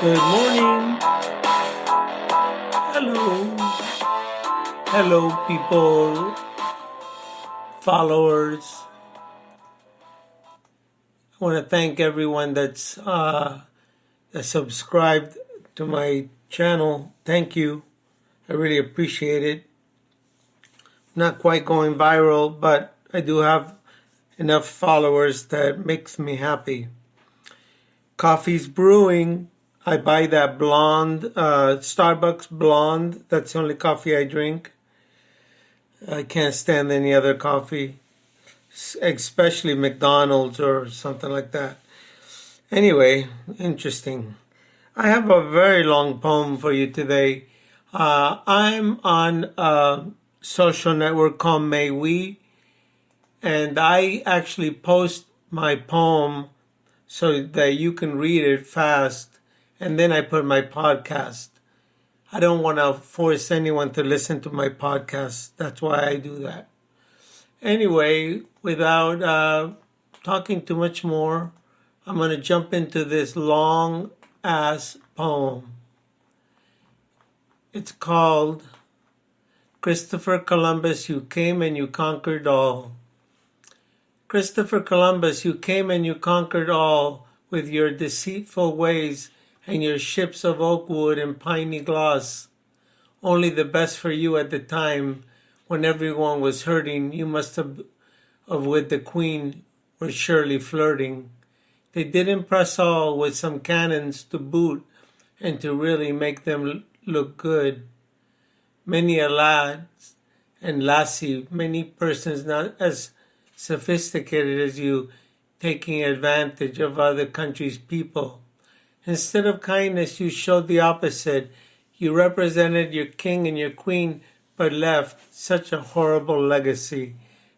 Good morning. Hello. Hello, people, followers. I want to thank everyone that subscribed to my channel. Thank you. I really appreciate it. Not quite going viral, but I do have enough followers that makes me happy. Coffee's brewing. I buy that blonde, Starbucks blonde. That's the only coffee I drink. I can't stand any other coffee, especially McDonald's or something like that. Anyway, interesting. I have a very long poem for you today. I'm on a social network called MayWe, and I actually post my poem so that you can read it fast, and then I put my podcast. I don't want to force anyone to listen to my podcast. That's why I do that. Anyway, without talking too much more, I'm going to jump into this long ass poem. It's called Christopher Columbus, You Came and You Conquered All. Christopher Columbus, you came and you conquered all with your deceitful ways and your ships of oak wood and piney gloss. Only the best for you at the time when everyone was hurting. You must have with the queen were surely flirting. They did impress all with some cannons to boot and to really make them look good. Many a lad and lassie, many persons not as sophisticated as you, taking advantage of other countries' people. Instead of kindness, you showed the opposite. You represented your king and your queen, but left such a horrible legacy.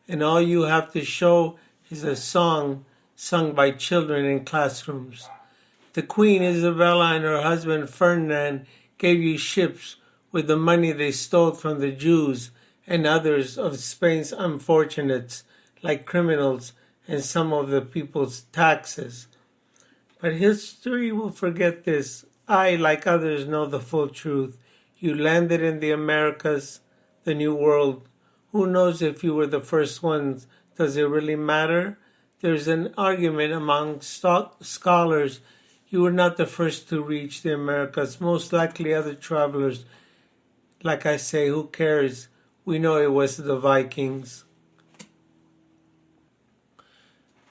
And all you have to show is a song sung by children in classrooms. The Queen Isabella and her husband Ferdinand gave you ships with the money they stole from the Jews and others of Spain's unfortunates, like criminals, and some of the people's taxes. But history will forget this. I, like others, know the full truth. You landed in the Americas, the New World. Who knows if you were the first ones? Does it really matter? There's an argument among scholars. You were not the first to reach the Americas. Most likely other travelers. Like I say, who cares? We know it was the Vikings.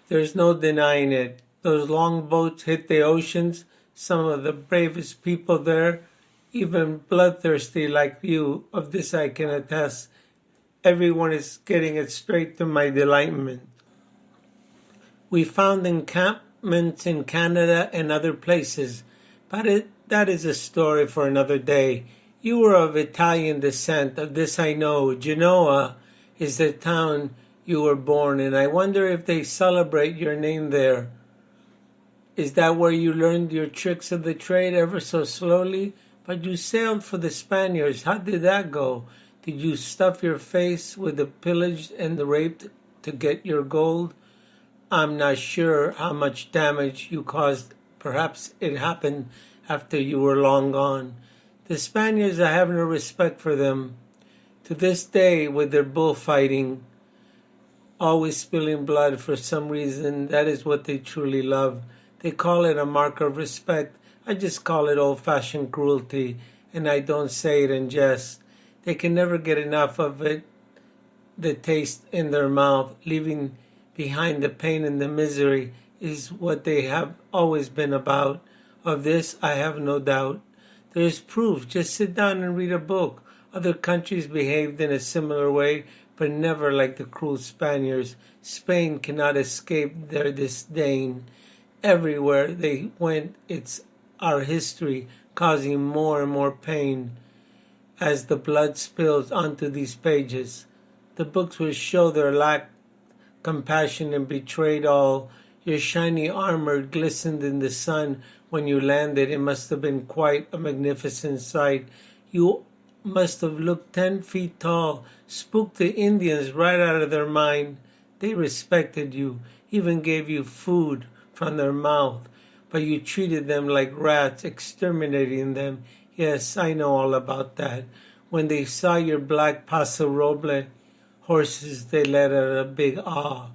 There's no denying it. Those long boats hit the oceans. Some of the bravest people there, even bloodthirsty like you, of this I can attest. Everyone is getting it straight to my delightment. We found encampments in Canada and other places, but that is a story for another day. You were of Italian descent, of this I know. Genoa is the town you were born in. I wonder if they celebrate your name there. Is that where you learned your tricks of the trade ever so slowly? But you sailed for the Spaniards. How did that go? Did you stuff your face with the pillaged and the raped to get your gold? I'm not sure how much damage you caused. Perhaps it happened after you were long gone. The Spaniards, I have no respect for them. To this day, with their bullfighting, always spilling blood for some reason, that is what they truly love. They call it a mark of respect. I just call it old-fashioned cruelty, and I don't say it in jest. They can never get enough of it, the taste in their mouth. Leaving behind the pain and the misery is what they have always been about. Of this, I have no doubt. There is proof. Just sit down and read a book. Other countries behaved in a similar way, but never like the cruel Spaniards. Spain cannot escape their disdain. Everywhere they went, it's our history, causing more and more pain as the blood spills onto these pages. The books will show their lack of compassion and betrayed all. Your shiny armor glistened in the sun when you landed. It must have been quite a magnificent sight. You must have looked 10 feet tall, spooked the Indians right out of their mind. They respected you, even gave you food from their mouth, but you treated them like rats, exterminating them. Yes, I know all about that. When they saw your black Paso Roble horses, they let out a big awe.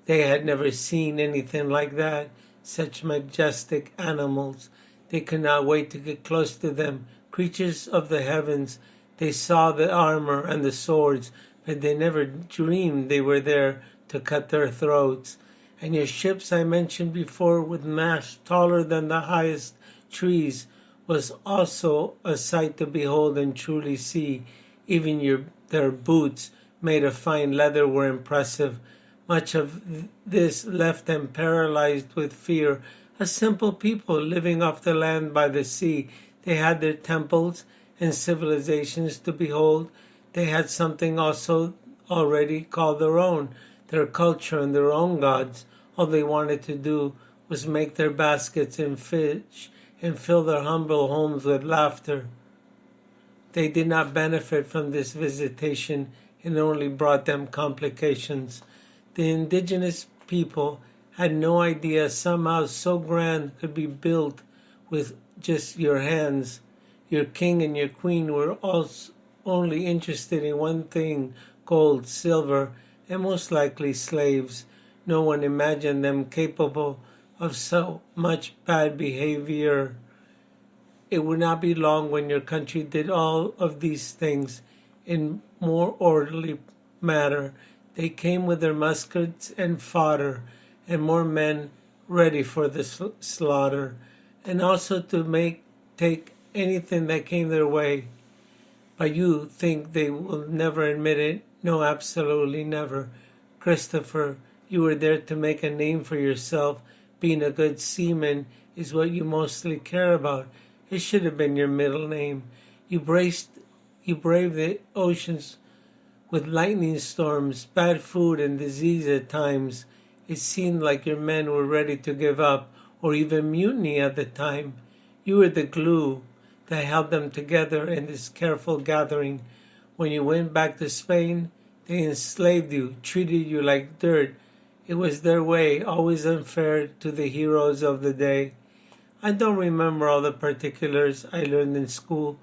They had never seen anything like that, such majestic animals. They could not wait to get close to them. Creatures of the heavens, they saw the armor and the swords, but they never dreamed they were there to cut their throats. And your ships I mentioned before, with masts taller than the highest trees, was also a sight to behold and truly see. Even their boots, made of fine leather, were impressive. Much of this left them paralyzed with fear. A simple people living off the land by the sea. They had their temples and civilizations to behold. They had something also already called their own, their culture and their own gods. All they wanted to do was make their baskets and fish and fill their humble homes with laughter. They did not benefit from this visitation, and only brought them complications. The indigenous people had no idea somehow so grand could be built with just your hands. Your king and your queen were also only interested in one thing: gold, silver, and most likely slaves. No one imagined them capable of so much bad behavior. It would not be long when your country did all of these things in more orderly manner. They came with their muskets and fodder, and more men ready for the slaughter, and also to take anything that came their way. But you think they will never admit it? No, absolutely never. Christopher, you were there to make a name for yourself. Being a good seaman is what you mostly care about. It should have been your middle name. You braved the oceans with lightning storms, bad food, and disease at times. It seemed like your men were ready to give up, or even mutiny at the time. You were the glue that held them together in this careful gathering. When you went back to Spain, they enslaved you, treated you like dirt. It was their way, always unfair to the heroes of the day. I don't remember all the particulars I learned in school,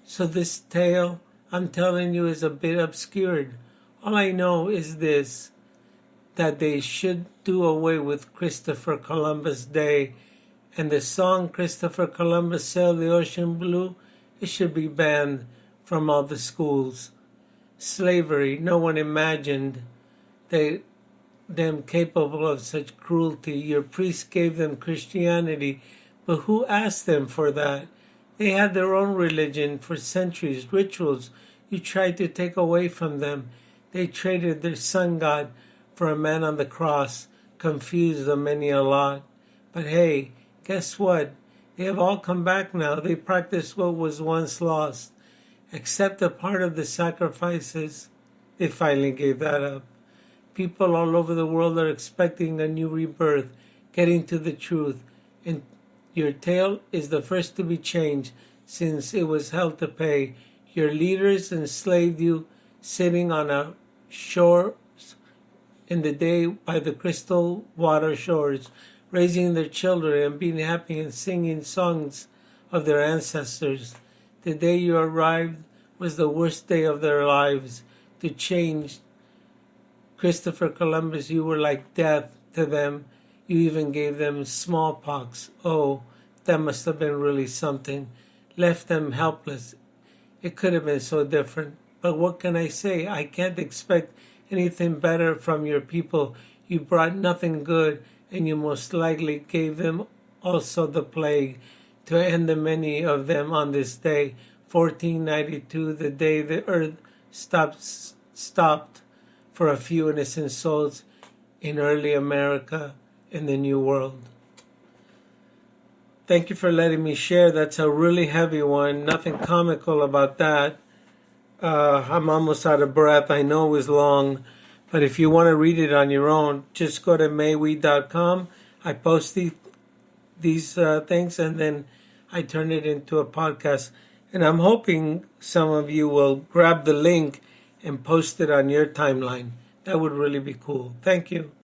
so this tale I'm telling you is a bit obscured. All I know is this, that they should do away with Christopher Columbus Day, and the song Christopher Columbus Sailed the Ocean Blue, it should be banned from all the schools. Slavery, no one imagined them capable of such cruelty. Your priests gave them Christianity, but who asked them for that? They had their own religion for centuries, rituals you tried to take away from them. They traded their sun god for a man on the cross, confused the many a lot. But hey, guess what? They have all come back now. They practice what was once lost. Accept a part of the sacrifices. They finally gave that up. People all over the world are expecting a new rebirth, getting to the truth. And your tale is the first to be changed, since it was hell to pay. Your leaders enslaved you, sitting on a shore in the day by the crystal water shores, raising their children and being happy and singing songs of their ancestors. The day you arrived was the worst day of their lives. To change Christopher Columbus, you were like death to them. You even gave them smallpox. Oh, that must have been really something. Left them helpless. It could have been so different. But what can I say? I can't expect anything better from your people. You brought nothing good, and you most likely gave them also the plague, to end the many of them on this day, 1492, the day the earth stopped for a few innocent souls in early America in the New World. Thank you for letting me share. That's a really heavy one. Nothing comical about that. I'm almost out of breath. I know it was long, but if you want to read it on your own, just go to maywe.com. I post these things, and then I turn it into a podcast. And I'm hoping some of you will grab the link and post it on your timeline. That would really be cool. Thank you.